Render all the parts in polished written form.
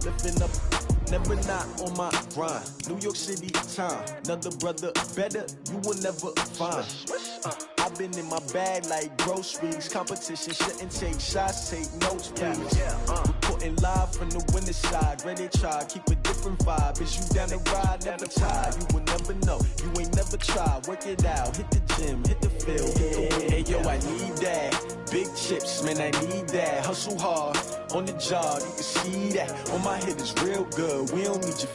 lifting up. Never not on my grind. New York City time. Another brother better, you will never find. I've been in my bag like groceries. Competition shouldn't take shots, take notes, please. Reporting live from the winner's side. Ready to try, keep a different vibe. Is you down the ride, never tired. You will never know, you ain't never tried. Work it out, hit the gym, hit the field, hit the win. Hey yo, I need that. Big chips, man, I need that. Hustle hard, on the job, you can see that. On my head is real good, we don't need your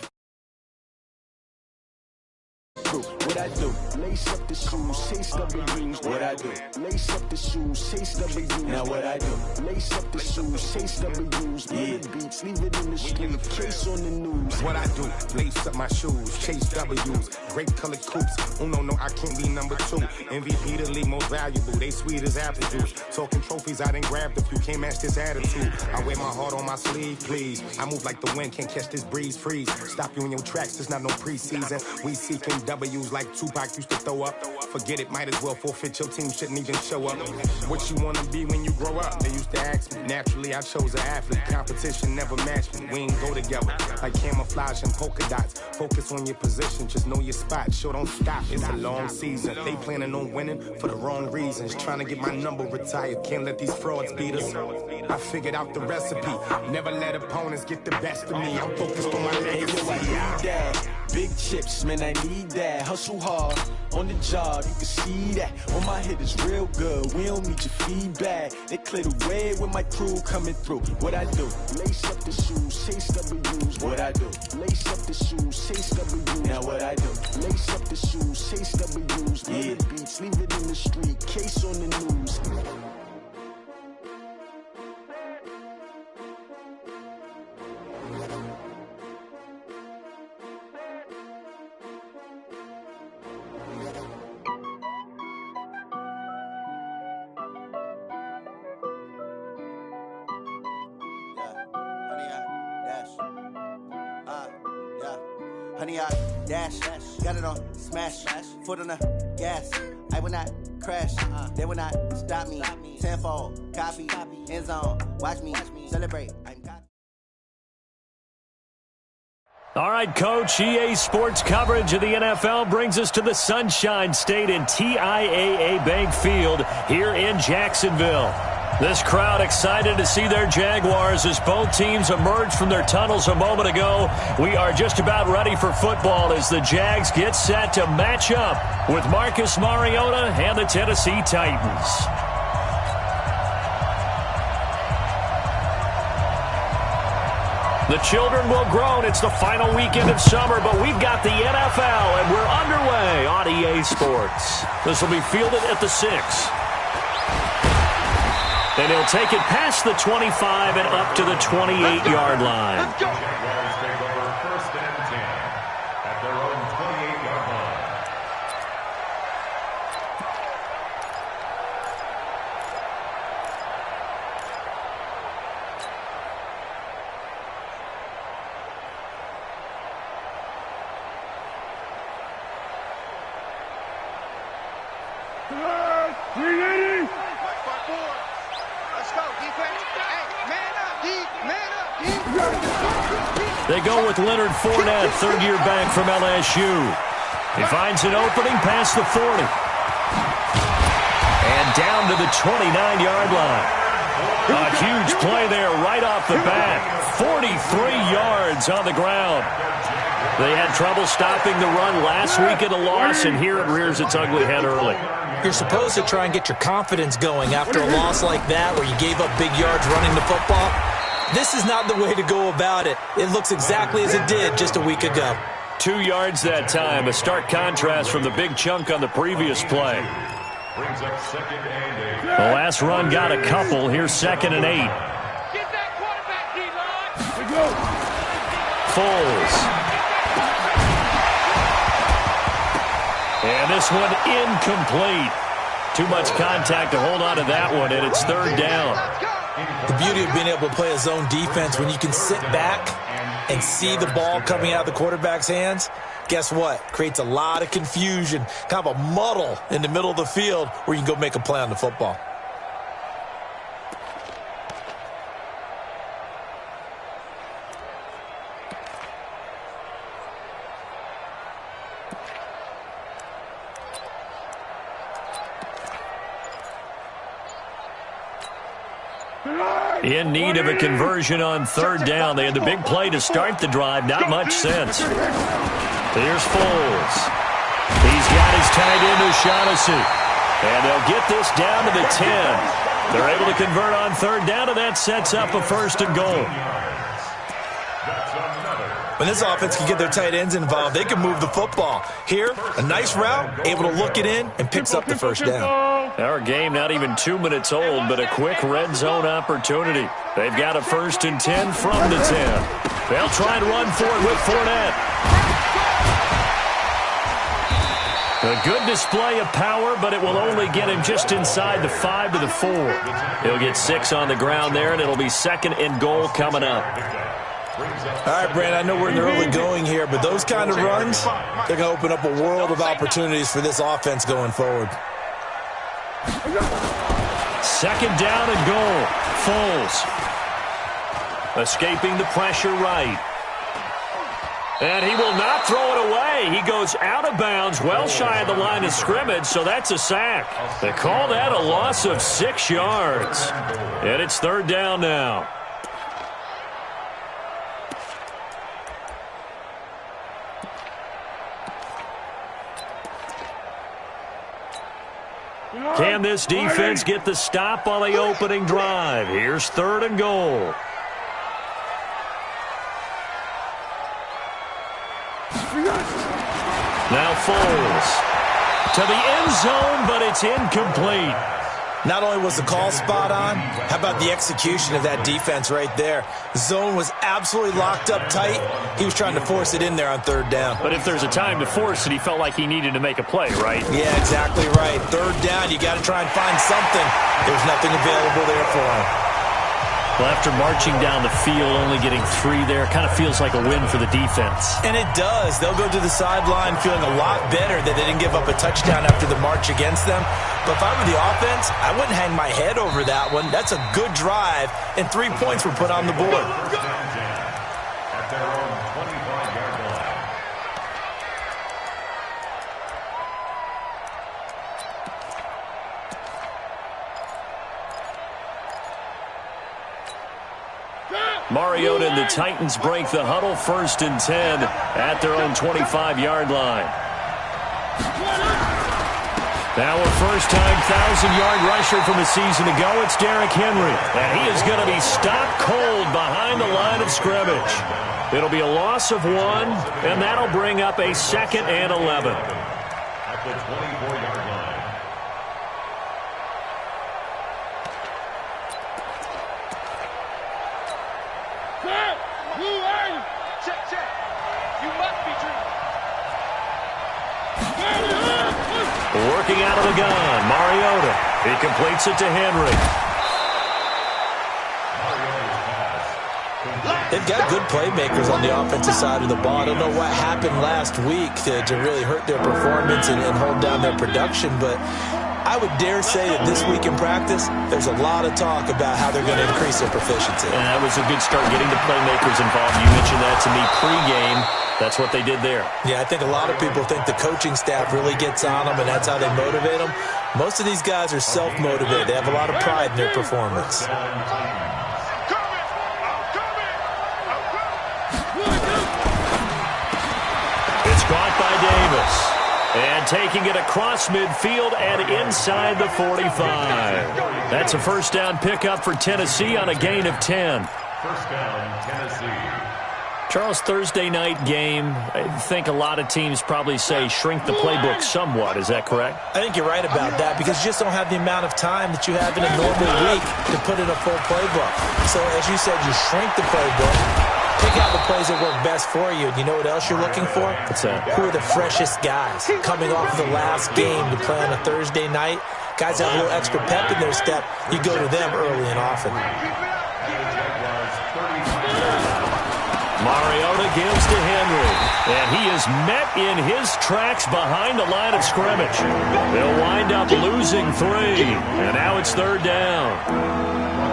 what I do, lace up the shoes, chase W's. What I do, lace up the shoes, chase W's. Now what I do, lace up the shoes, chase W's. Good beats, leave it in the street, case on the news. What I do, lace up my shoes, chase W's. Great colored coops, oh no, I can't be number 2. MVP the league most valuable, they sweet as apple juice. Talking trophies, I done grabbed a few, can't match this attitude. I wear my heart on my sleeve, please. I move like the wind, can't catch this breeze, freeze. Stop you in your tracks, there's not no preseason. We seeking W's like Tupac used to throw up. Forget it, might as well forfeit, your team shouldn't even show up. What you wanna be when you grow up? They used to ask me. Naturally, I chose an athlete. Competition never matched me. We ain't go together like camouflage and polka dots. Focus on your position, just know your spot. Sure, don't stop, it's a long season. They planning on winning for the wrong reasons. Trying to get my number retired, can't let these frauds beat us. I figured out the recipe. Never let opponents get the best of me. I'm focused on my legacy. Big chips, man, I need that. Hustle hard, on the job, you can see that. On my head is real good, we don't need your feedback. They clear the way with my crew coming through. What I do, lace up the shoes, chase W's. What I do, lace up the shoes, chase W's. Now what I do, lace up the shoes, chase W's. Good beats, leave it in the street, case on the news. Honey, I dash, got it on smash, foot on the gas. I will not crash, they will not stop me. Tenfold, copy, end zone, watch me celebrate. All right, Coach, EA Sports coverage of the NFL brings us to the Sunshine State in TIAA Bank Field here in Jacksonville. This crowd excited to see their Jaguars as both teams emerged from their tunnels a moment ago. We are just about ready for football as the Jags get set to match up with Marcus Mariota and the Tennessee Titans. The children will groan. It's the final weekend of summer, but we've got the NFL, and we're underway on EA Sports. This will be fielded at the 6. And he'll take it past the 25 and up to the 28-yard line. Let's go. Jaguars take over first and 10 at their own 28-yard line. They go with Leonard Fournette, third-year back from LSU. He finds an opening past the 40. And down to the 29-yard line. A huge play there right off the bat. 43 yards on the ground. They had trouble stopping the run last week at a loss, and here it rears its ugly head early. You're supposed to try and get your confidence going after a loss like that where you gave up big yards running the football. This is not the way to go about it. It looks exactly as it did just a week ago. 2 yards that time, a stark contrast from the big chunk on the previous play. Brings up second and 8. The last run got a couple. Here's second and 8. Get that quarterback, D-line. Foles. And this one incomplete. Too much contact to hold on to that one, and it's third down. The beauty of being able to play a zone defense when you can sit back and see the ball coming out of the quarterback's hands, guess what? Creates a lot of confusion, kind of a muddle in the middle of the field where you can go make a play on the football. In need of a conversion on third down. They had the big play to start the drive. Not much sense. Here's Foles. He's got his tight end O'Shaughnessy. And they'll get this down to the 10. They're able to convert on third down, and that sets up a first and goal. When this offense can get their tight ends involved, they can move the football. Here, a nice route, able to look it in, and picks up the first down. Our game not even 2 minutes old, but a quick red zone opportunity. They've got a first and 10 from the 10. They'll try and run for it with Fournette. A good display of power, but it will only get him just inside the 5 to the 4. He'll get 6 on the ground there, and it'll be second and goal coming up. All right, Brand, I know we're in the early going here, but those kind of runs, they're going to open up a world of opportunities for this offense going forward. Second down and goal. Foles. Escaping the pressure right. And he will not throw it away. He goes out of bounds, well shy of the line of scrimmage, so that's a sack. They call that a loss of 6 yards. And it's third down now. Can this defense get the stop on the opening drive? Here's third and goal. Now Foles to the end zone, but it's incomplete. Not only was the call spot on, how about the execution of that defense right there? Zone was absolutely locked up tight. He was trying to force it in there on third down. But if there's a time to force it, he felt like he needed to make a play, right? Yeah, exactly right. Third down, you got to try and find something. There's nothing available there for him. Well, after marching down the field, only getting 3 there, kind of feels like a win for the defense. And it does. They'll go to the sideline feeling a lot better that they didn't give up a touchdown after the march against them. But if I were the offense, I wouldn't hang my head over that one. That's a good drive, and 3 points were put on the board. At their own 25-yard line. Mariota and the Titans break the huddle, first and 10 at their own 25-yard line. Now a first-time 1,000-yard rusher from a season ago, it's Derrick Henry. And he is going to be stopped cold behind the line of scrimmage. It'll be a loss of 1, and that'll bring up a second and 11. At the 24-yard line. Check, check. You must be dreaming. Working out of the gun, Mariota. He completes it to Henry. They've got good playmakers on the offensive side of the ball. I don't know what happened last week to really hurt their performance and hold down their production, but I would dare say that this week in practice, there's a lot of talk about how they're going to increase their proficiency. And that was a good start getting the playmakers involved. You mentioned that to me pregame. That's what they did there. Yeah, I think a lot of people think the coaching staff really gets on them, and that's how they motivate them. Most of these guys are self-motivated. They have a lot of pride in their performance. It's caught by Davis. And taking it across midfield and inside the 45. That's a first down pickup for Tennessee on a gain of 10. First down, Tennessee. Charles, Thursday night game, I think a lot of teams probably say shrink the playbook somewhat. Is that correct? I think you're right about that because you just don't have the amount of time that you have in a normal week to put in a full playbook. So, as you said, you shrink the playbook, pick out the plays that work best for you. And you know what else you're looking for? What's that? Who are the freshest guys coming off the last game to play on a Thursday night? Guys have a little extra pep in their step. You go to them early and often. Mariota gives to Henry. And he is met in his tracks behind the line of scrimmage. They'll wind up losing 3. And now it's 3rd down.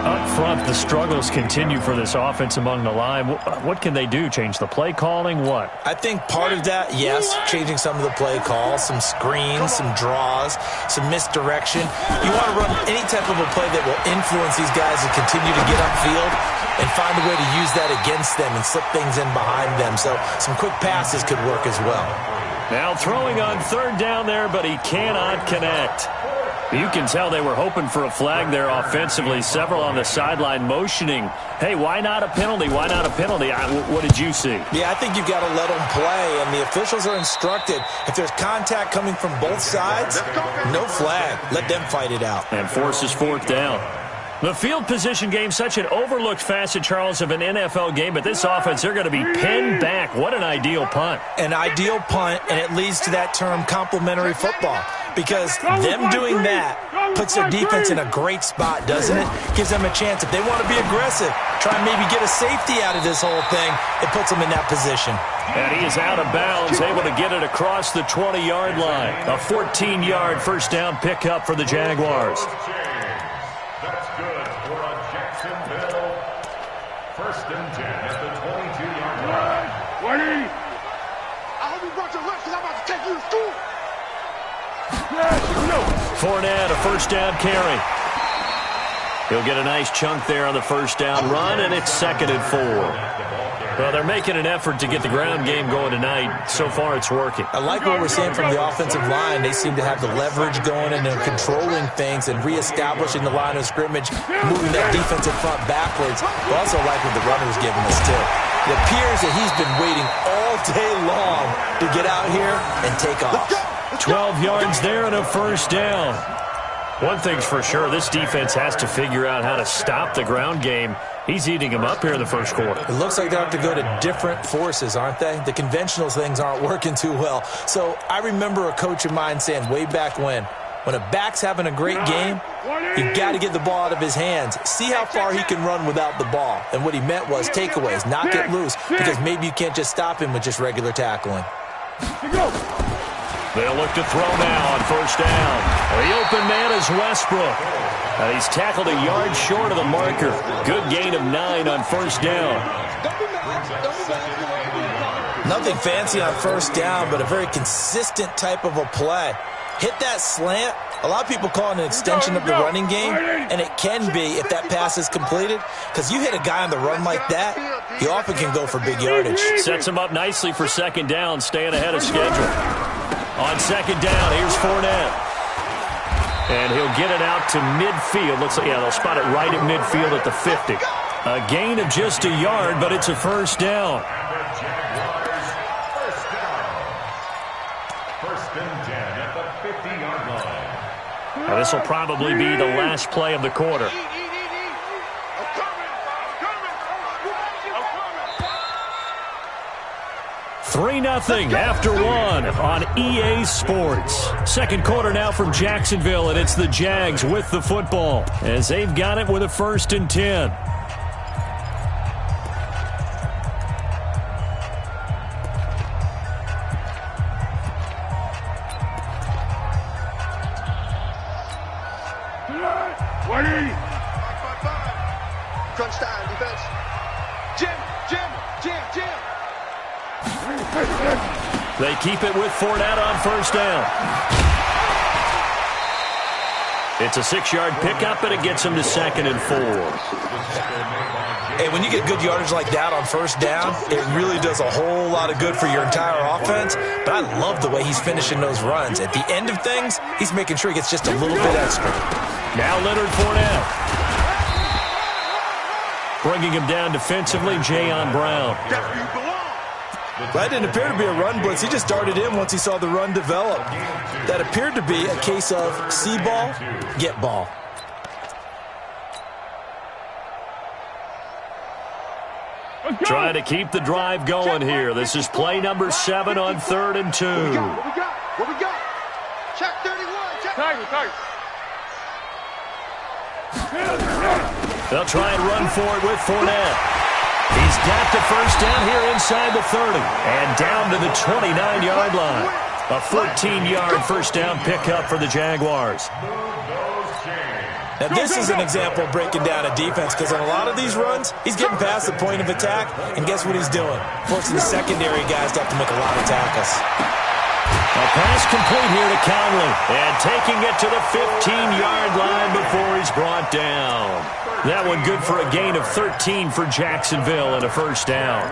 Up front, the struggles continue for this offense among the line. What can they do? Change the play calling? What? I think part of that, yes, changing some of the play calls, some screens, some draws, some misdirection. You want to run any type of a play that will influence these guys and continue to get upfield and find a way to use that against them and slip things in behind them. So some quick passes could work as well. Now throwing on 3rd down there, but he cannot connect. You can tell they were hoping for a flag there offensively. Several on the sideline motioning, hey, why not a penalty? Why not a penalty? What did you see? Yeah, I think you've got to let them play, and the officials are instructed. If there's contact coming from both sides, no flag. Let them fight it out. And forces 4th down. The field position game, such an overlooked facet, Charles, of an NFL game, but this offense, they're going to be pinned back. What an ideal punt. An ideal punt, and it leads to that term complementary football, because them doing that puts their defense in a great spot, doesn't it? Gives them a chance. If they want to be aggressive, try and maybe get a safety out of this whole thing, it puts them in that position. And he is out of bounds, able to get it across the 20-yard line. A 14-yard first down pickup for the Jaguars. That's good for a Jacksonville 1st and 10 at the 22-yard line. I hope you brought your lunch because I'm about to take you to school. Fournette, a first down carry. He'll get a nice chunk there on the first down run, and it's 2nd and 4. Well, they're making an effort to get the ground game going tonight. So far, it's working. I like what we're seeing from the offensive line. They seem to have the leverage going, and they're controlling things and reestablishing the line of scrimmage, moving that defensive front backwards. I also like what the runner's giving us, too. It appears that he's been waiting all day long to get out here and take off. 12 yards there and a first down. One thing's for sure, this defense has to figure out how to stop the ground game. He's eating them up here in the first quarter. It looks like they have to go to different forces, aren't they? The conventional things aren't working too well. So I remember a coach of mine saying way back when a back's having a great game, you've got to get the ball out of his hands. See how far he can run without the ball. And what he meant was takeaways, not get loose, because maybe you can't just stop him with just regular tackling. They'll look to throw now on first down. The open man is Westbrook. He's tackled a yard short of the marker. Good gain of 9 on first down. Nothing fancy on first down, but a very consistent type of a play. Hit that slant. A lot of people call it an extension of the running game, and it can be if that pass is completed, because you hit a guy on the run like that, he often can go for big yardage. Sets him up nicely for second down, staying ahead of schedule. On second down, here's Fournette. And he'll get it out to midfield. Looks like, yeah, they'll spot it right at midfield at the 50. A gain of just a yard, but it's a first down. First and 10 at the 50-yard line. Now, this will probably be the last play of the quarter. 3-0 after 1 on EA Sports. Second quarter now from Jacksonville, and it's the Jags with the football as they've got it with a 1st and 10. Crunch time, defense. Jim. They keep it with Fournette on first down. It's a 6-yard pickup, and it gets him to 2nd and 4. Hey, when you get good yardage like that on first down, it really does a whole lot of good for your entire offense. But I love the way he's finishing those runs. At the end of things, he's making sure he gets just a little bit extra. Now Leonard Fournette. Bringing him down defensively, Jayon Brown. That didn't appear to be a run blitz. He just darted in once he saw the run develop. That appeared to be a case of see ball, get ball. Trying to keep the drive going here. This is play number 7 on 3rd and 2. What we got? Check 31. Check. Tiger. They'll try and run for it with Fournette. He He's got the first down here inside the 30 and down to the 29-yard line. A 14-yard first down pickup for the Jaguars. Now, this is an example of breaking down a defense because on a lot of these runs, he's getting past the point of attack, and guess what he's doing? Forcing the secondary guys to have to make a lot of tackles. A pass complete here to Conley, and taking it to the 15-yard line before he's brought down. That one good for a gain of 13 for Jacksonville and a first down.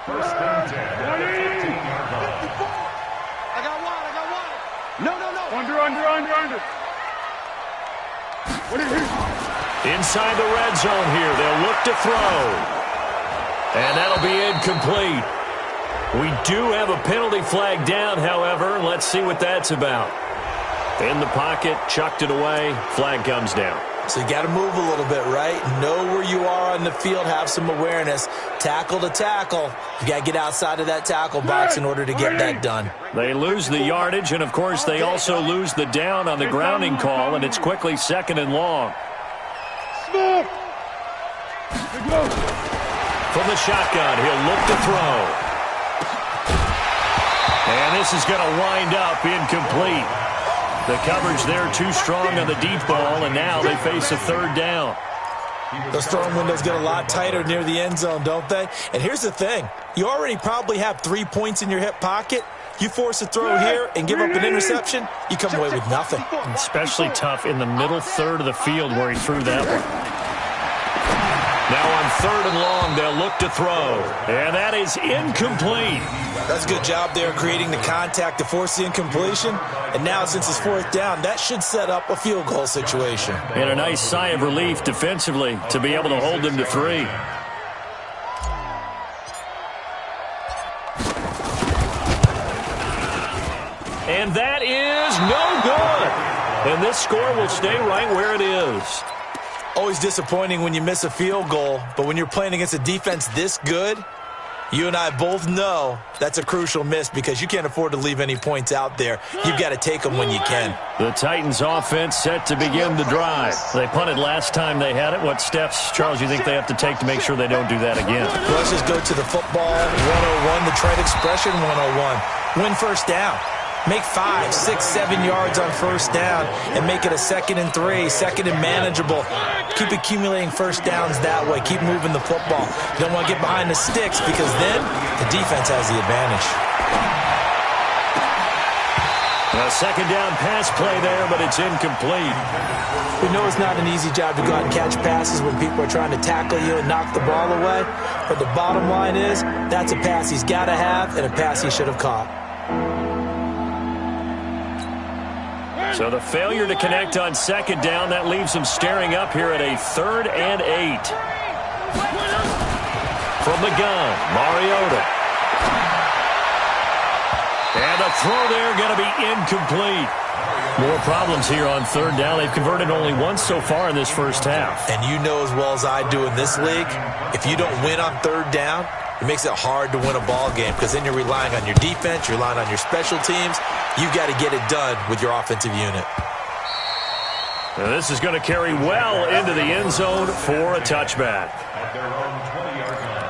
First and 10 at the 15-yard line. I got one. No. Under. What is it? Inside the red zone here, they'll look to throw. And that'll be incomplete. We do have a penalty flag down, however. Let's see what that's about. In the pocket, chucked it away, flag comes down. So you got to move a little bit, right? Know where you are on the field, have some awareness. Tackle to tackle. You got to get outside of that tackle box in order to get that done. They lose the yardage, and, of course, they also lose the down on the grounding call, and it's quickly 2nd and long. From the shotgun, he'll look to throw. And this is going to wind up incomplete. The coverage there too strong on the deep ball, and now they face a third down. Those throwing windows get a lot tighter near the end zone, don't they? And here's the thing. You already probably have 3 points in your hip pocket. You force a throw here and give up an interception, you come away with nothing. Especially tough in the middle third of the field where he threw that one. Now on 3rd and long, they'll look to throw. And that is incomplete. That's a good job there creating the contact to force the incompletion. And now since it's 4th down, that should set up a field goal situation. And a nice sigh of relief defensively to be able to hold them to 3. And that is no good. And this score will stay right where it is. Always disappointing when you miss a field goal, but when you're playing against a defense this good, you and I both know that's a crucial miss because you can't afford to leave any points out there. You've got to take them when you can. The Titans offense set to begin the drive. They punted last time they had it. What steps, Charles, you think they have to take to make sure they don't do that again? Well, let's just go to the football 101, the trade expression 101. Win first down. Make 5, 6, 7 yards on first down and make it a 2nd and 3, 2nd and manageable. Keep accumulating first downs that way. Keep moving the football. You don't want to get behind the sticks because then the defense has the advantage. A 2nd down pass play there, but it's incomplete. We know it's not an easy job to go out and catch passes when people are trying to tackle you and knock the ball away. But the bottom line is that's a pass he's got to have and a pass he should have caught. So the failure to connect on 2nd down, that leaves him staring up here at a 3rd and 8. From the gun, Mariota. And the throw there going to be incomplete. More problems here on 3rd down. They've converted only once so far in this first half. And you know as well as I do in this league, if you don't win on 3rd down, it makes it hard to win a ball game because then you're relying on your defense, you're relying on your special teams. You've got to get it done with your offensive unit. Now this is going to carry well into the end zone for a touchback. At their own 20-yard line.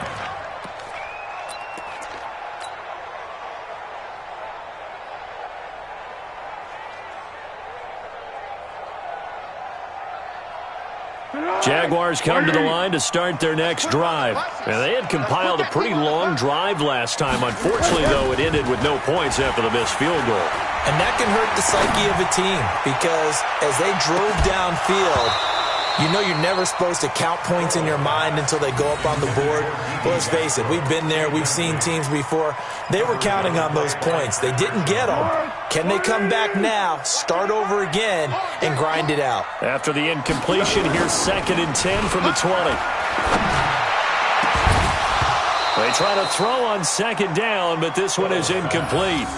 Jaguars come to the line to start their next drive. And they had compiled a pretty long drive last time. Unfortunately, though, it ended with no points after the missed field goal. And that can hurt the psyche of a team because as they drove downfield, you know you're never supposed to count points in your mind until they go up on the board. Well, let's face it, we've been there. We've seen teams before. They were counting on those points. They didn't get them. Can they come back now, start over again, and grind it out? After the incompletion, here's 2nd and 10 from the 20. They try to throw on 2nd down, but this one is incomplete.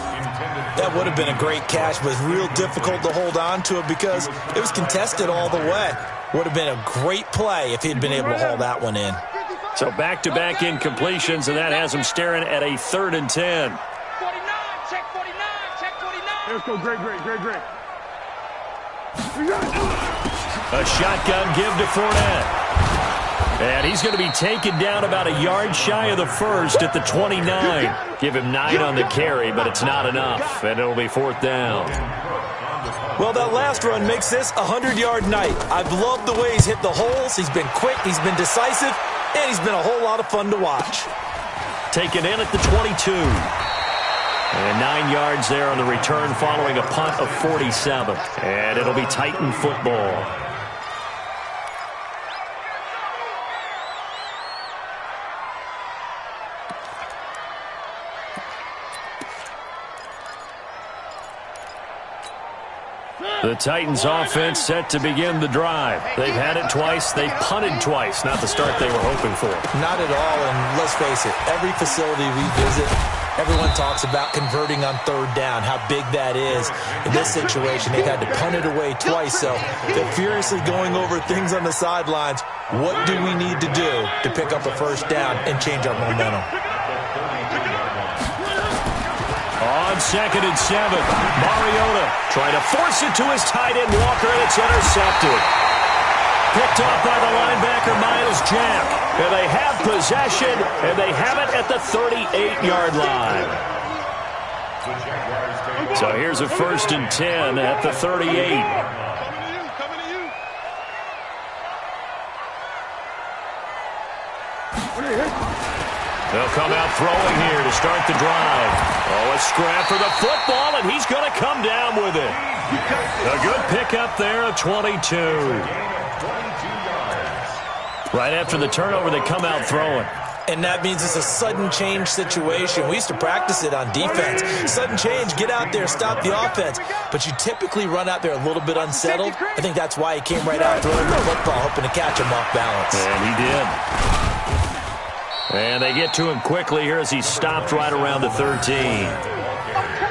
That would have been a great catch, but it's real difficult to hold on to it because it was contested all the way. Would have been a great play if he'd been able to hold that one in. So back-to-back incompletions, and that has him staring at a 3rd and 10. 49, check 49, check 49. Let's go, great. A shotgun give to Fournette. And he's going to be taken down about a yard shy of the first at the 29. Give him 9 on the carry, but it's not enough, and it'll be 4th down. Well, that last run makes this a 100-yard night. I've loved the way he's hit the holes. He's been quick, he's been decisive, and he's been a whole lot of fun to watch. Taken in at the 22. And 9 yards there on the return following a punt of 47. And it'll be Titan football. The Titans offense set to begin the drive. They've had it twice. They've punted twice. Not the start they were hoping for. Not at all, and let's face it, every facility we visit, everyone talks about converting on 3rd down, how big that is. In this situation, they've had to punt it away twice, so they're furiously going over things on the sidelines. What do we need to do to pick up a 1st down and change our momentum? On 2nd and 7, Mariota trying to force it to his tight end Walker, and it's intercepted. Picked off by the linebacker Miles Jack. And they have possession, and they have it at the 38-yard line. So here's a 1st and 10 at the 38. They'll come out throwing here to start the drive. Oh, a scrap for the football, and he's going to come down with it. A good pickup there of 22. Right after the turnover, they come out throwing. And that means it's a sudden change situation. We used to practice it on defense. Sudden change, get out there, stop the offense. But you typically run out there a little bit unsettled. I think that's why he came right out throwing the football, hoping to catch him off balance. And he did. And they get to him quickly here as he's stopped right around the 13.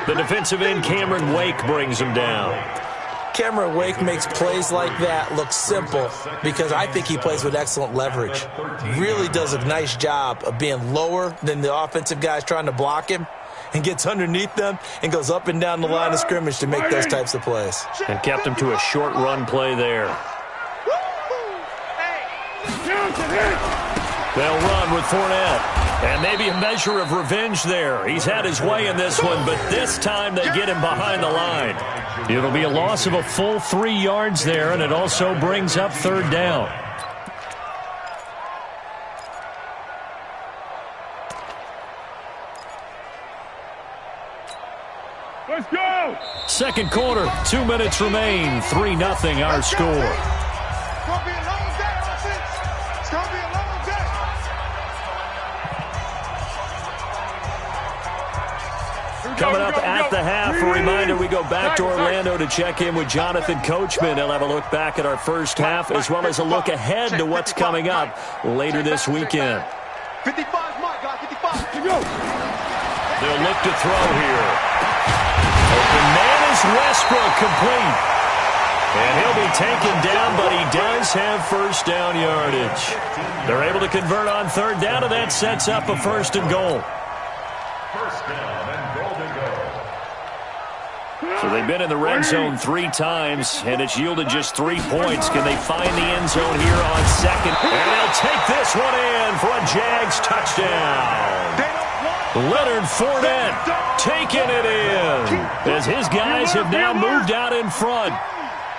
The defensive end, Cameron Wake, brings him down. Cameron Wake makes plays like that look simple because I think he plays with excellent leverage. Really does a nice job of being lower than the offensive guys trying to block him and gets underneath them and goes up and down the line of scrimmage to make those types of plays. And kept him to a short run play there. They'll run with Fournette. And maybe a measure of revenge there. He's had his way in this one, but this time they get him behind the line. It'll be a loss of a full 3 yards there, and it also brings up 3rd down. Let's go! Second quarter, 2 minutes remain. 3-0 our score. Coming up at the half, a reminder, we go back to Orlando to check in with Jonathan Coachman. He'll have a look back at our first half as well as a look ahead to what's coming up later this weekend. 55, Mike, got 55. They'll look to throw here. Open man is Westbrook, complete. And he'll be taken down, but he does have 1st down yardage. They're able to convert on 3rd down, and that sets up a 1st and goal. 1st down and goal to go. So they've been in the red zone 3 times, and it's yielded just 3 points. Can they find the end zone here on 2nd? And they'll take this one in for a Jags touchdown. Leonard Fournette taking it in as his guys have now moved out in front.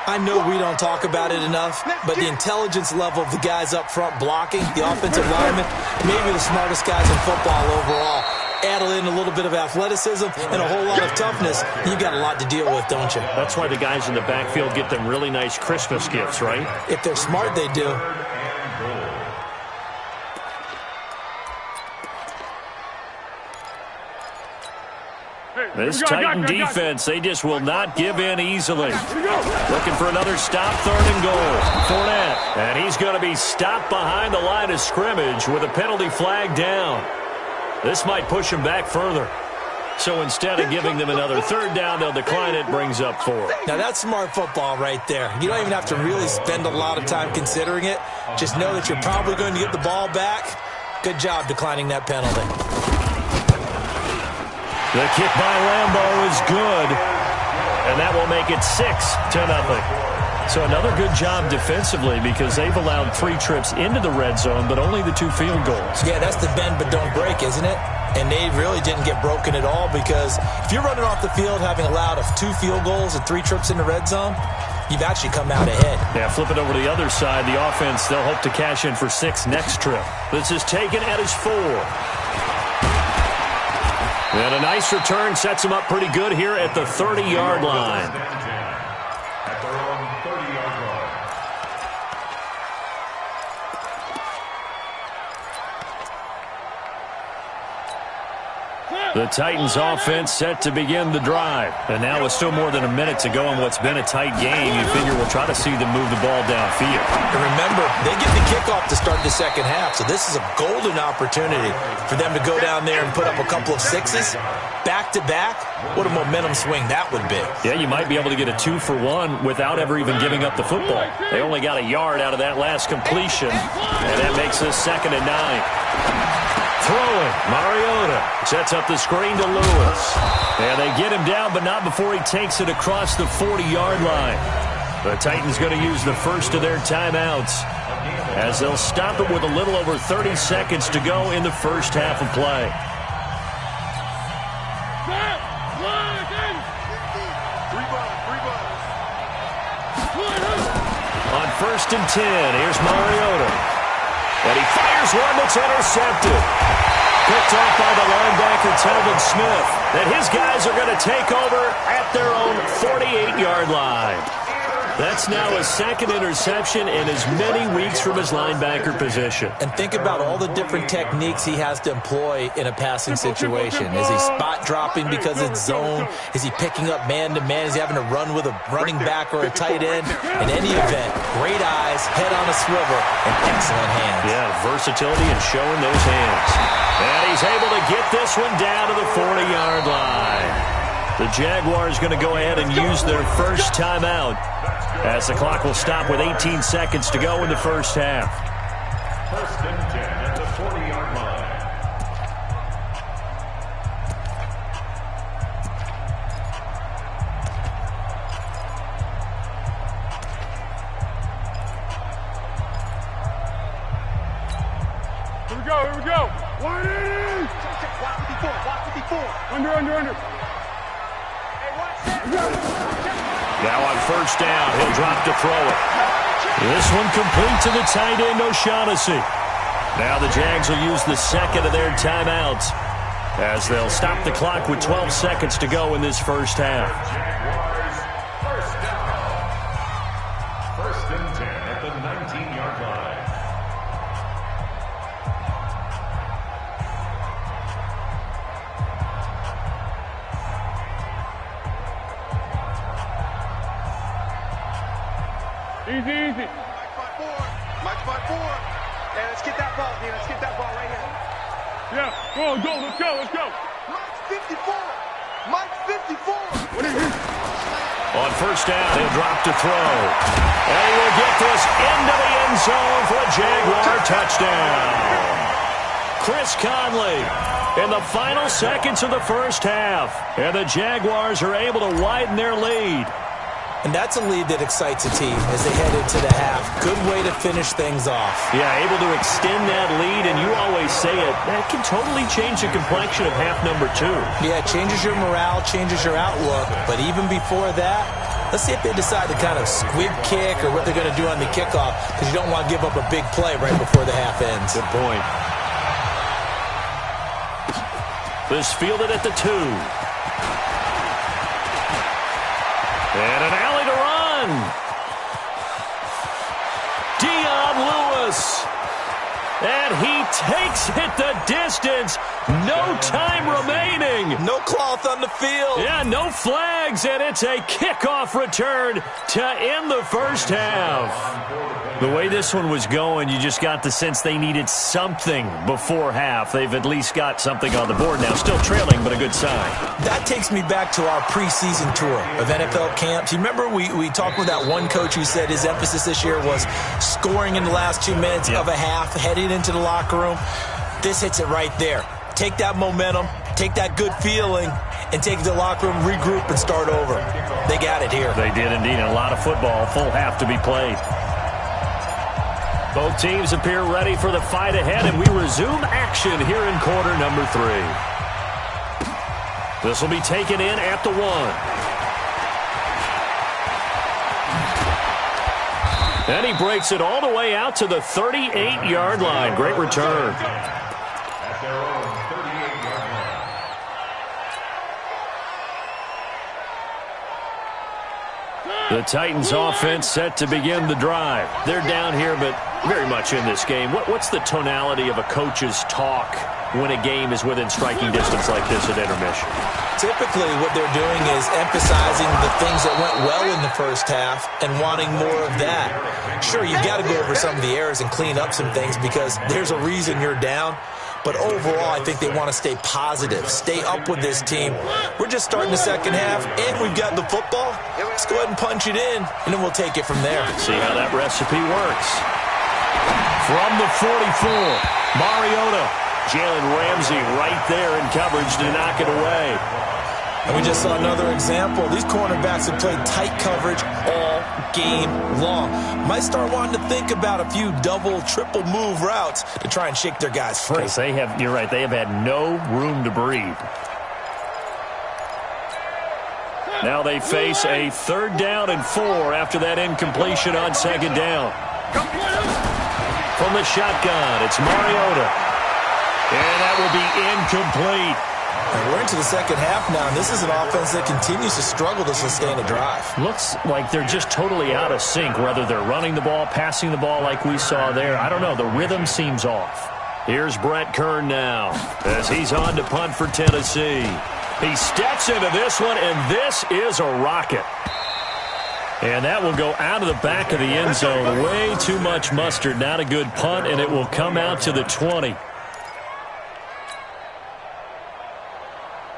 I know we don't talk about it enough, but the intelligence level of the guys up front blocking, the offensive linemen, maybe the smartest guys in football overall. Add in a little bit of athleticism and a whole lot of toughness, you've got a lot to deal with, don't you? That's why the guys in the backfield get them really nice Christmas gifts, right? If they're smart, they do. This Titan defense, they just will not give in easily. Looking for another stop, 3rd and goal. Fournette, and he's going to be stopped behind the line of scrimmage with a penalty flag down. This might push him back further. So instead of giving them another 3rd down, they'll decline it, brings up 4. Now that's smart football right there. You don't even have to really spend a lot of time considering it. Just know that you're probably going to get the ball back. Good job declining that penalty. The kick by Lambeau is good, and that will make it 6-0. So another good job defensively because they've allowed 3 trips into the red zone, but only the 2 field goals. Yeah, that's the bend but don't break, isn't it? And they really didn't get broken at all because if you're running off the field having allowed 2 field goals and 3 trips in the red zone, you've actually come out ahead. Yeah, flip it over to the other side. The offense, they'll hope to cash in for 6 next trip. This is taken at his 4. And a nice return sets him up pretty good here at the 30-yard line. At their own 30-yard line. The Titans offense set to begin the drive. And now with still more than a minute to go in what's been a tight game, you figure we'll try to see them move the ball downfield. And remember, they get the kickoff to start the second half, so this is a golden opportunity for them to go down there and put up a couple of 6s back-to-back. What a momentum swing that would be. Yeah, you might be able to get a 2-for-1 without ever even giving up the football. They only got a yard out of that last completion, and that makes this 2nd and 9. Throwing, Mariota sets up the screen to Lewis. And they get him down, but not before he takes it across the 40-yard line. The Titans going to use the first of their timeouts as they'll stop it with a little over 30 seconds to go in the first half of play. On 1st and 10, here's Mariota. And he fires one that's intercepted. Picked off by the linebacker, Telvin Smith. And his guys are going to take over at their own 48-yard line. That's now his 2nd interception in as many weeks from his linebacker position. And think about all the different techniques he has to employ in a passing situation. Is he spot dropping because it's zone? Is he picking up man-to-man? Is he having to run with a running back or a tight end? In any event, great eyes, head on a swivel, and excellent hands. Yeah, versatility and showing those hands. And he's able to get this one down to the 40-yard line. The Jaguars going to go ahead and use their first timeout as the clock will stop with 18 seconds to go in the first half. 1st and 10 at the 40-yard line. Here we go, here we go. Wide in. Watch 54. Under. Now on 1st down, he'll drop to throw it. This one complete to the tight end, O'Shaughnessy. Now the Jags will use the 2nd of their timeouts as they'll stop the clock with 12 seconds to go in this first half. Jaguars, 1st down. 1st and 10 at the 19-yard line. Easy. Mike's by 4. Hey, let's get that ball here. Let's get that ball right here. Yeah, go. Let's go. Mike's 54. Mike's 54. What is it? On 1st down, he'll drop to throw. And he will get this into the end zone for a Jaguar touchdown. Chris Conley in the final seconds of the first half. And the Jaguars are able to widen their lead. And that's a lead that excites a team as they head into the half. Good way to finish things off. Yeah, able to extend that lead, and you always say it, that can totally change the complexion of half number 2. Yeah, it changes your morale, changes your outlook. But even before that, let's see if they decide to kind of squib kick or what they're going to do on the kickoff, because you don't want to give up a big play right before the half ends. Good point. This fielded at the 2. And an alley to run. Dion Lewis. And he takes it the distance. No time remaining. No cloth on the field. Yeah, no flags, and it's a kickoff return to end the first half. The way this one was going, you just got the sense they needed something before half. They've at least got something on the board now. Still trailing, but a good sign. That takes me back to our preseason tour of NFL camps. You remember we talked with that one coach who said his emphasis this year was scoring in the last 2 minutes of a half, heading into the locker room. This hits it right there. Take that momentum, take that good feeling, and take it to the locker room, regroup, and start over. They got it here. They did indeed. A lot of football, full half to be played. Both teams appear ready for the fight ahead, and we resume action here in quarter number 3. This will be taken in at the 1. And he breaks it all the way out to the 38-yard line. Great return. At their own 38-yard line. The Titans offense set to begin the drive. They're down here, but very much in this game. What's the tonality of a coach's talk when a game is within striking distance like this at intermission? Typically, what they're doing is emphasizing the things that went well in the first half and wanting more of that. Sure, you've got to go over some of the errors and clean up some things because there's a reason you're down. But overall, I think they want to stay positive, stay up with this team. We're just starting the second half, and we've got the football. Let's go ahead and punch it in, and then we'll take it from there. See how that recipe works. From the 44, Mariota. Jalen Ramsey right there in coverage to knock it away. And we just saw another example. These cornerbacks have played tight coverage all game long. Might start wanting to think about a few double, triple move routes to try and shake their guys free. You're right, they have had no room to breathe. Now they face a 3rd down and 4 after that incompletion on 2nd down. From the shotgun, it's Mariota. And that will be incomplete. And we're into the second half now, and this is an offense that continues to struggle to sustain a drive. Looks like they're just totally out of sync, whether they're running the ball, passing the ball like we saw there. I don't know. The rhythm seems off. Here's Brett Kern now as he's on to punt for Tennessee. He steps into this one, and this is a rocket. And that will go out of the back of the end zone. Way too much mustard. Not a good punt, and it will come out to the 20.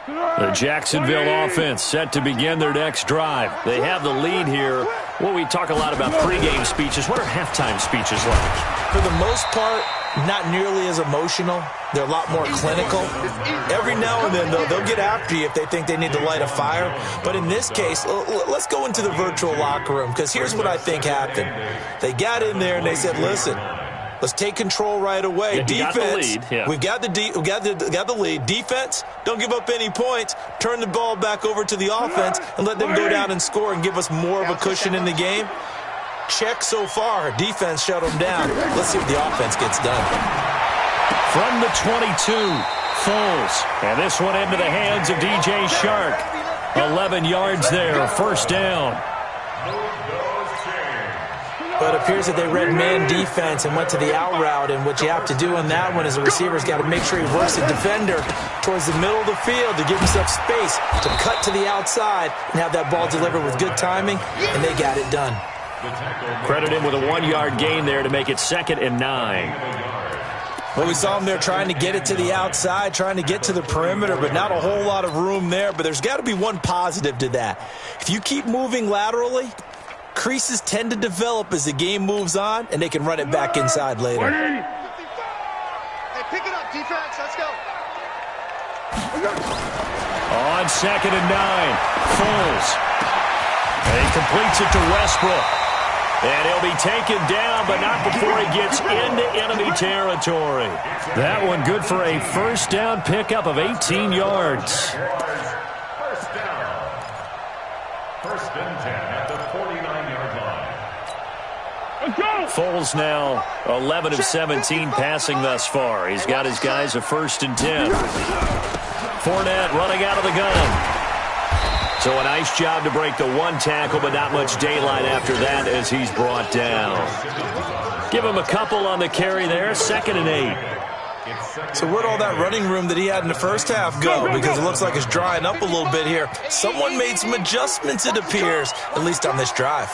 The Jacksonville offense set to begin their next drive. They have the lead here. Well, we talk a lot about pregame speeches. What are halftime speeches like? For the most part, not nearly as emotional. They're a lot more clinical. Every now and then, though, they'll get after you if they think they need to light a fire. But in this case, let's go into the virtual locker room, because here's what I think happened. They got in there and they said, listen, let's take control right away. Yeah, defense, we've got the lead. Defense, don't give up any points. Turn the ball back over to the offense and let them go down and score and give us more of a cushion in the game. Check so far. Defense shut them down. Let's see what the offense gets done. From the 22, Foles. And this one into the hands of DJ Shark. 11 yards there, 1st down. But it appears that they read man defense and went to the out route. And what you have to do on that one is the receiver's got to make sure he works the defender towards the middle of the field to give himself space to cut to the outside and have that ball delivered with good timing, and they got it done. Credit him with a 1-yard gain there to make it 2nd and 9. Well, we saw him there trying to get it to the outside, trying to get to the perimeter, but not a whole lot of room there. But there's got to be one positive to that. If you keep moving laterally, creases tend to develop as the game moves on, and they can run it back inside later. Hey, pick it up, defense. Let's go. On 2nd and 9, Foles. And he completes it to Westbrook. And he'll be taken down, but not before he gets into enemy territory. That one good for a 1st down pickup of 18 yards. 1st down. 1st and 10 at the 49-yard line. Foles now 11 of 17 passing thus far. He's got his guys a 1st and 10. Fournette running out of the gun. So a nice job to break the 1 tackle, but not much daylight after that as he's brought down. Give him a couple on the carry there, 2nd and 8. So where'd all that running room that he had in the first half go? Because it looks like it's drying up a little bit here. Someone made some adjustments, it appears, at least on this drive.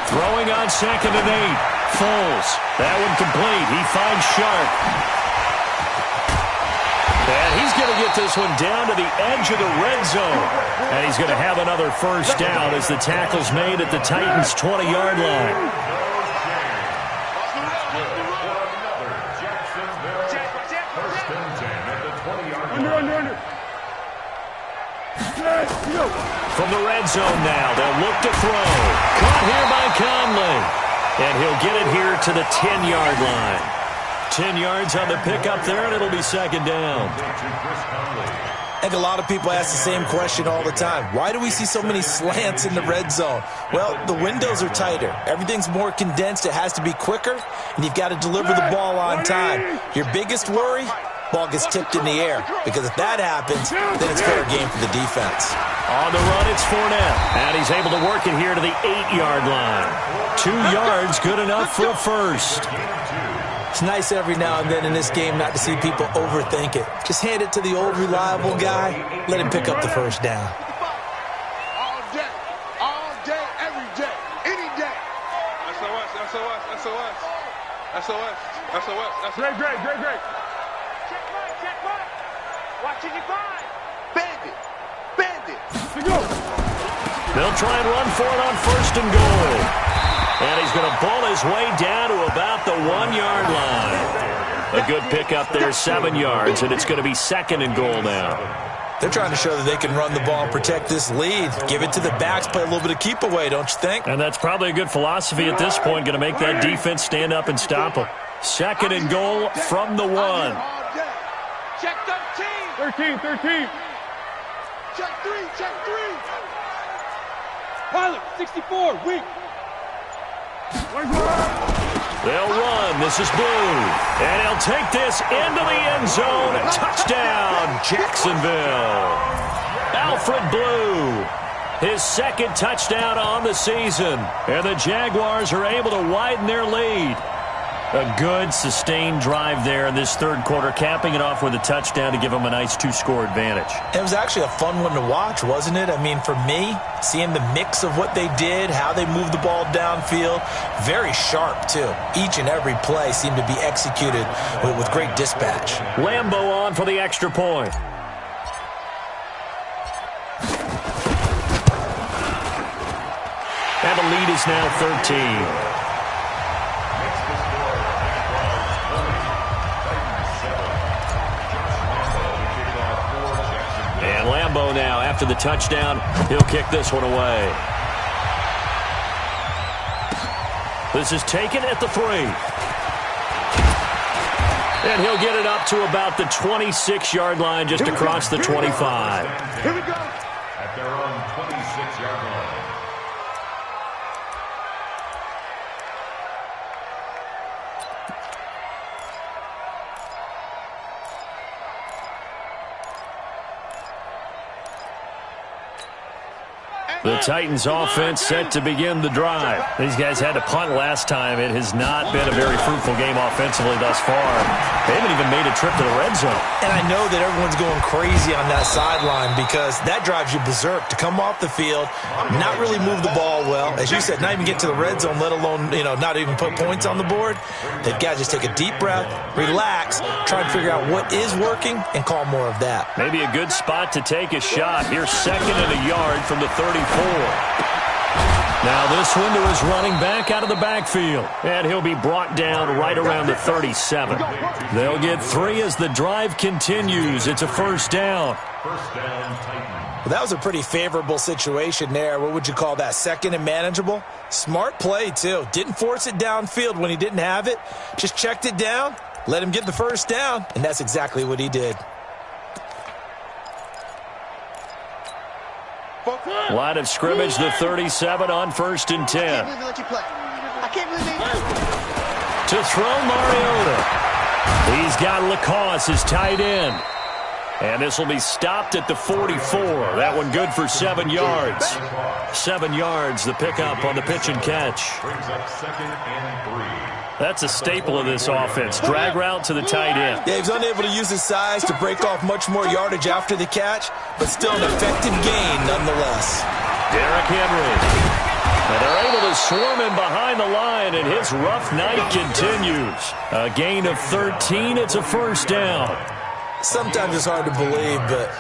Throwing on 2nd and 8. Foles. That one complete. He finds Sharp. And he's going to get this one down to the edge of the red zone. And he's going to have another 1st down as the tackle's made at the Titans' 20-yard line. First and 10 at the 20-yard line. Under. Go. From the red zone now, they'll look to throw. Caught here by Conley. And he'll get it here to the 10-yard line. 10 yards on the pickup there, and it'll be second down. I think a lot of people ask the same question all the time. Why do we see so many slants in the red zone? Well, the windows are tighter. Everything's more condensed. It has to be quicker, and you've got to deliver the ball on time. Your biggest worry? Ball gets tipped in the air, because if that happens, then it's fair game for the defense. On the run, it's Fournette, and he's able to work it here to the 8-yard line. 2 yards, good enough for a first. It's nice every now and then in this game not to see people overthink it. Just hand it to the old reliable guy. Let him pick up the first down. All day, every day, any day. SOS. Great. Check right. Watching you find. Bandit. Let's go. They'll try and run for it on first and goal. And he's going to pull his way down to about the 1-yard line. A good pickup there, 7 yards, and it's going to be second and goal now. They're trying to show that they can run the ball and protect this lead. Give it to the backs, play a little bit of keep away, don't you think? And that's probably a good philosophy at this point, going to make that defense stand up and stop them. Second and goal from the 1. Check 13. 13. Check 3. Pilot, 64, weak. They'll run. This is Blue. And he'll take this into the end zone. Touchdown, Jacksonville. Alfred Blue. His second touchdown on the season. And the Jaguars are able to widen their lead. A good, sustained drive there in this third quarter, capping it off with a touchdown to give them a nice 2-score advantage. It was actually a fun one to watch, wasn't it? I mean, for me, seeing the mix of what they did, how they moved the ball downfield, very sharp, too. Each and every play seemed to be executed with great dispatch. Lambo on for the extra point. And the lead is now 13. And Lambo now, after the touchdown, he'll kick this one away. This is taken at the 3. And he'll get it up to about the 26-yard line, just across the 25. Here we go. At their own 26-yard line. The Titans offense set to begin the drive. These guys had to punt last time. It has not been a very fruitful game offensively thus far. They haven't even made a trip to the red zone. And I know that everyone's going crazy on that sideline because that drives you berserk to come off the field, not really move the ball well. As you said, not even get to the red zone, let alone, not even put points on the board. They've got to just take a deep breath, relax, try and figure out what is working, and call more of that. Maybe a good spot to take a shot. Here's second and a yard from the 34. Now this window is running back out of the backfield, and he'll be brought down right around the 37. They'll get 3 as the drive continues. It's a first down. First down, Titans. Well, that was a pretty favorable situation there. What would you call that? Second and manageable? Smart play, too. Didn't force it downfield when he didn't have it. Just checked it down, let him get the first down, and that's exactly what he did. Line of scrimmage, the 37 on first and 10. I can't believe they To throw Mariota. He's got Lacoste, his tight end. And this will be stopped at the 44. That one good for 7 yards. 7 yards, the pickup on the pitch and catch. Brings up second and 3. That's a staple of this offense. Drag route to the tight end. Yeah, he was unable to use his size to break off much more yardage after the catch, but still an effective gain nonetheless. Derrick Henry. And they're able to swarm him behind the line, and his rough night continues. A gain of 13. It's a first down. Sometimes it's hard to believe, but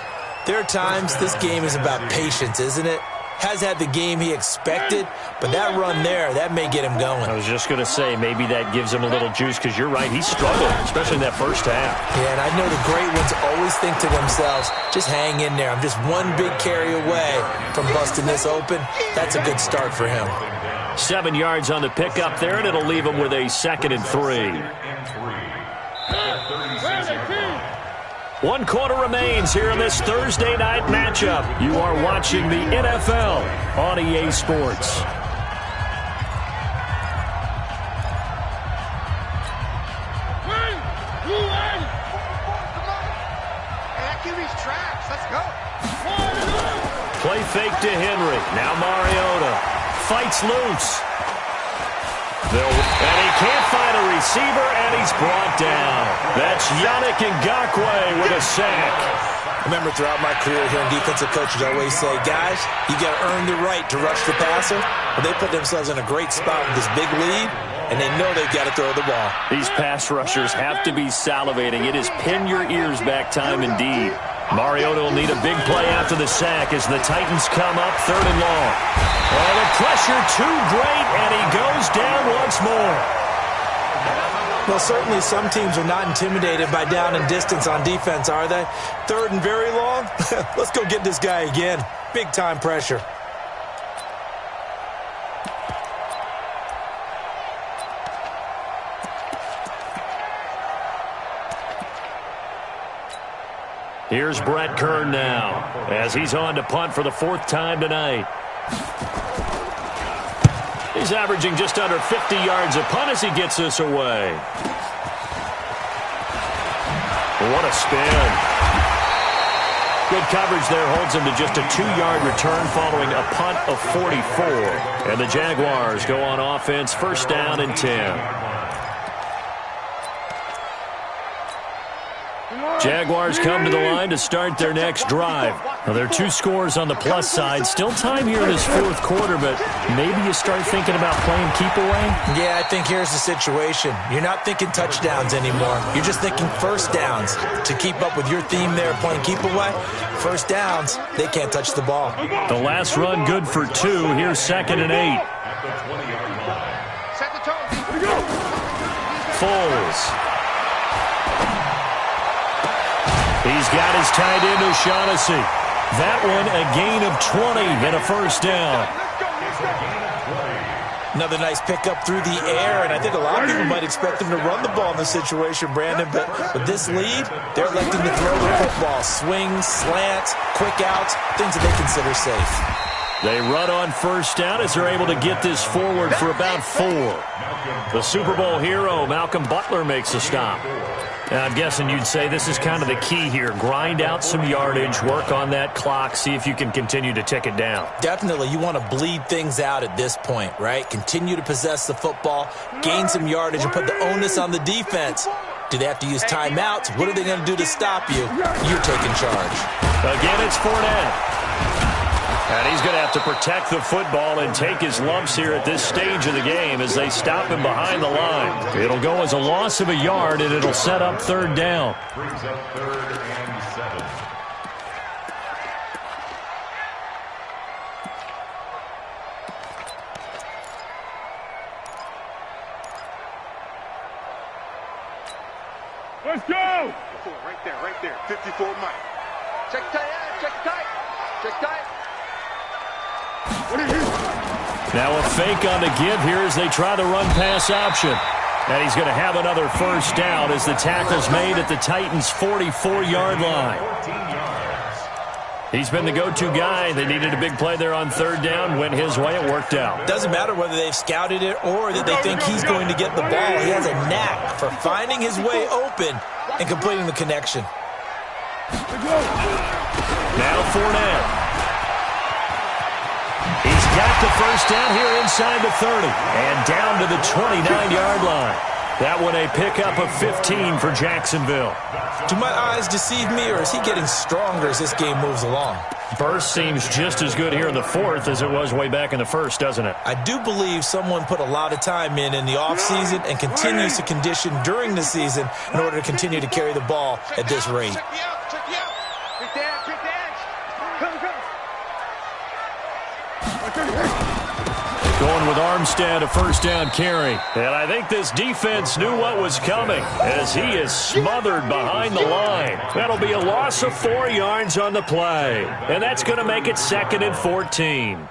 there are times this game is about patience, isn't it? has had the game he expected, but that run there, that may get him going. I was just going to say, maybe that gives him a little juice, because you're right, he struggled, especially in that first half. Yeah, and I know the great ones always think to themselves, just hang in there. I'm just one big carry away from busting this open. That's a good start for him. 7 yards on the pickup there, and it'll leave him with a 2nd and 3. 1 quarter remains here in this Thursday night matchup. You are watching the NFL on EA Sports. Play fake to Henry. Now Mariota fights loose. And he can't find a receiver, and he's brought down. That's Yannick Ngakoue with a sack. Remember, throughout my career here in defensive coaches, I always say, guys, you got to earn the right to rush the passer. But they put themselves in a great spot with this big lead, and they know they've got to throw the ball. These pass rushers have to be salivating. It is pin your ears back time indeed. Mariota will need a big play after the sack as the Titans come up 3rd and long. Oh, the pressure too great, and he goes down once more. Well, certainly some teams are not intimidated by down and distance on defense, are they? 3rd and very long? Let's go get this guy again. Big-time pressure. Here's Brett Kern now as he's on to punt for the 4th time tonight. He's averaging just under 50 yards a punt as he gets this away. What a spin. Good coverage there holds him to just a 2-yard return following a punt of 44. And the Jaguars go on offense, 1st down and 10. Jaguars come to the line to start their next drive. Now, there are 2 scores on the plus side. Still time here in this 4th quarter, but maybe you start thinking about playing keep away? Yeah, I think here's the situation. You're not thinking touchdowns anymore. You're just thinking 1st downs. To keep up with your theme there, playing keep away, 1st downs, they can't touch the ball. The last run good for 2. Here's 2nd and 8. Foles. He's got his tight end O'Shaughnessy. That one a gain of 20 and a 1st down. Another nice pickup through the air, and I think a lot of people might expect them to run the ball in this situation, Brandon, but with this lead, they're electing to throw the football. Swings, slants, quick outs, things that they consider safe. They run on 1st down as they're able to get this forward for about 4. The Super Bowl hero, Malcolm Butler, makes a stop. Now, I'm guessing you'd say this is kind of the key here. Grind out some yardage, work on that clock, see if you can continue to tick it down. Definitely. You want to bleed things out at this point, right? Continue to possess the football, gain some yardage, and put the onus on the defense. Do they have to use timeouts? What are they going to do to stop you? You're taking charge. Again, it's Fournette. And he's going to have to protect the football and take his lumps here at this stage of the game as they stop him behind the line. It'll go as a loss of a yard, and it'll set up 3rd down. Brings up 3rd and 7. Let's go! Right there. 54 Mike. Check tight. Now a fake on the give here as they try the run-pass option. And he's going to have another 1st down as the tackle's made at the Titans' 44-yard line. He's been the go-to guy. They needed a big play there on 3rd down. Went his way. It worked out. Doesn't matter whether they've scouted it or that they think he's going to get the ball. He has a knack for finding his way open and completing the connection. Now Fournette. He's got the 1st down here inside the 30 and down to the 29-yard line. That one a pickup of 15 for Jacksonville. Do my eyes deceive me, or is he getting stronger as this game moves along? Burst seems just as good here in the 4th as it was way back in the 1st, doesn't it? I do believe someone put a lot of time in the offseason and continues to condition during the season in order to continue to carry the ball at this rate. Check me out. 1 Going with Armstead, a first down carry. And I think this defense knew what was coming as he is smothered behind the line. That'll be a loss of 4 yards on the play. And that's going to make it 2nd and 14.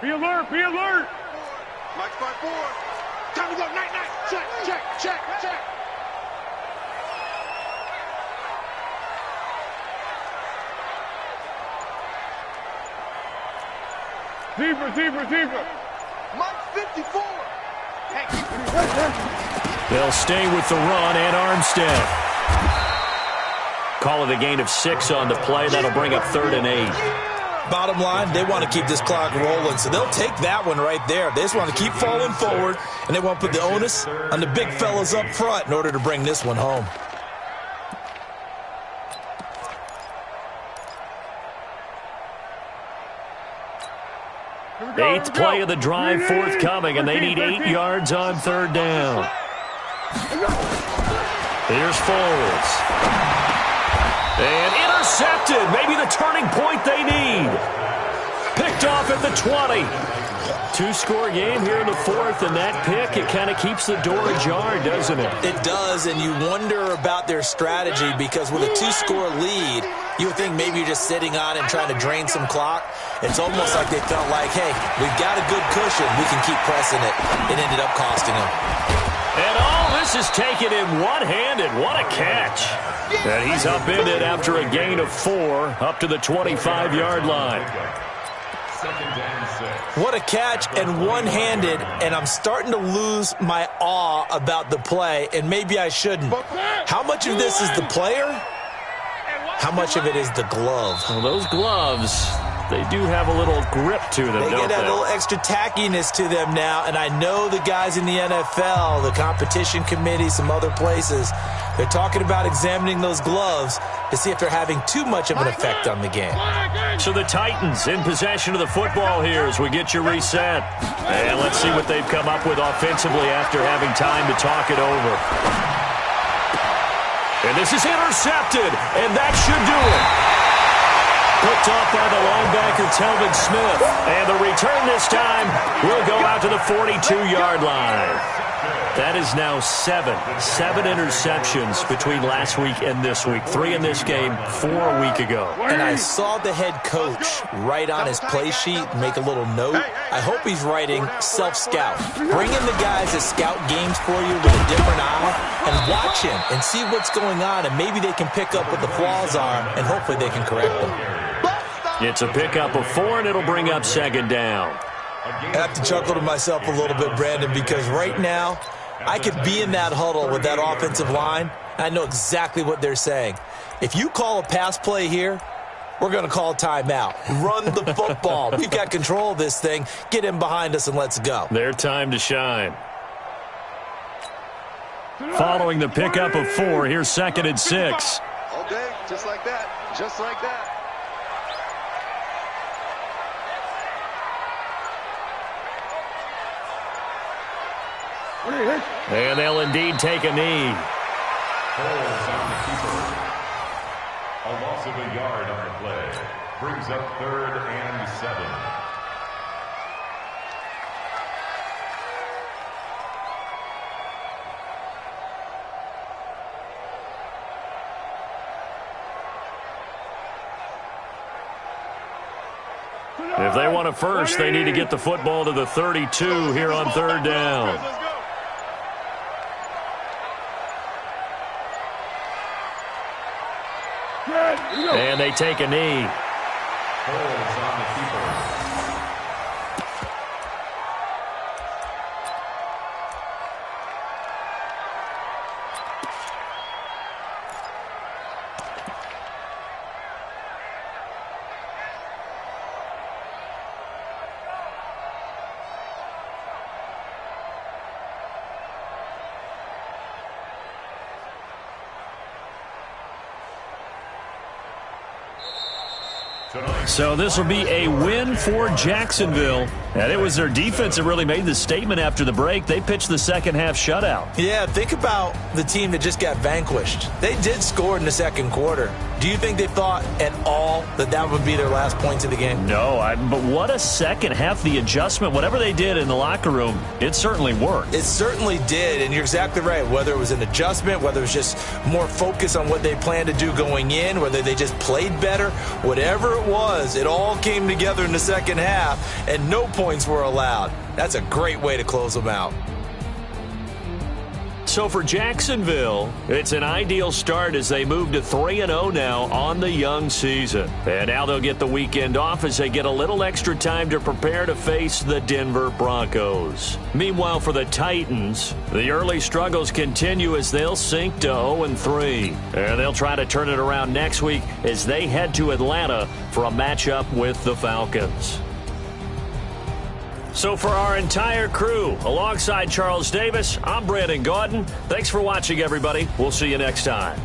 Be alert, be alert. Mike's by 4. Time to go, night. Check. Zebra. Mike's 54. They'll stay with the run and Armstead. Call it a gain of 6 on the play. That'll bring up 3rd and 8. Bottom line, they want to keep this clock rolling, so they'll take that one right there. They just want to keep falling forward, and they want to put the onus on the big fellas up front in order to bring this one home. Eighth play of the drive forthcoming, and they need 8 yards on 3rd down. Here's Foles. And intercepted. Maybe the turning point they need. Picked off at the 20. 2-score game here in the 4th, and that pick, it kind of keeps the door ajar, doesn't it? It does, and you wonder about their strategy because with a 2-score lead, you would think maybe you're just sitting on and trying to drain some clock. It's almost like they felt like, hey, we've got a good cushion. We can keep pressing it. It ended up costing them. And all this is taken in one-handed. What a catch. And he's upended after a gain of 4 up to the 25-yard line. What a catch and one-handed, and I'm starting to lose my awe about the play, and maybe I shouldn't. How much of this is the player? How much of it is the glove? Well, those gloves, they do have a little grip to them, They don't get a little extra tackiness to them now, and I know the guys in the NFL, the competition committee, some other places, they're talking about examining those gloves to see if they're having too much of an effect on the game. So the Titans in possession of the football here as we get you reset. And let's see what they've come up with offensively after having time to talk it over. And this is intercepted, and that should do it. Picked off by the linebacker, Telvin Smith. And the return this time will go out to the 42-yard line. That is now 7 interceptions between last week and this week. 3 in this game, 4 a week ago. And I saw the head coach write on his play sheet, make a little note. I hope he's writing self-scout. Bring in the guys that scout games for you with a different eye and watch him and see what's going on, and maybe they can pick up what the flaws are, and hopefully they can correct them. It's a pickup of 4, and it'll bring up 2nd down. I have to chuckle to myself a little bit, Brandon, because right now I could be in that huddle with that offensive line, and I know exactly what they're saying. If you call a pass play here, we're going to call timeout. Run the football. We've got control of this thing. Get in behind us and let's go. Their time to shine. Following the pickup of 4, here's 2nd and 6. All day, just like that. Just like that. And they'll indeed take a knee. Holds on the keeper. A loss of a yard on the play. Brings up 3rd and 7. If they want a first, they need to get the football to the 32 here on 3rd down. And they take a knee. Holds on the keeper. Tonight. So this will be a win for Jacksonville. And it was their defense that really made the statement after the break. They pitched the second half shutout. Yeah, think about the team that just got vanquished. They did score in the second quarter. Do you think they thought at all that that would be their last points of the game? No, but what a second half. The adjustment, whatever they did in the locker room, it certainly worked. It certainly did, and you're exactly right. Whether it was an adjustment, whether it was just more focus on what they planned to do going in, whether they just played better, whatever it was, it all came together in the second half, and no points were allowed. That's a great way to close them out. So for Jacksonville, it's an ideal start as they move to 3-0 now on the young season. And now they'll get the weekend off as they get a little extra time to prepare to face the Denver Broncos. Meanwhile, for the Titans, the early struggles continue as they'll sink to 0-3. And they'll try to turn it around next week as they head to Atlanta for a matchup with the Falcons. So for our entire crew, alongside Charles Davis, I'm Brandon Gaudin. Thanks for watching, everybody. We'll see you next time.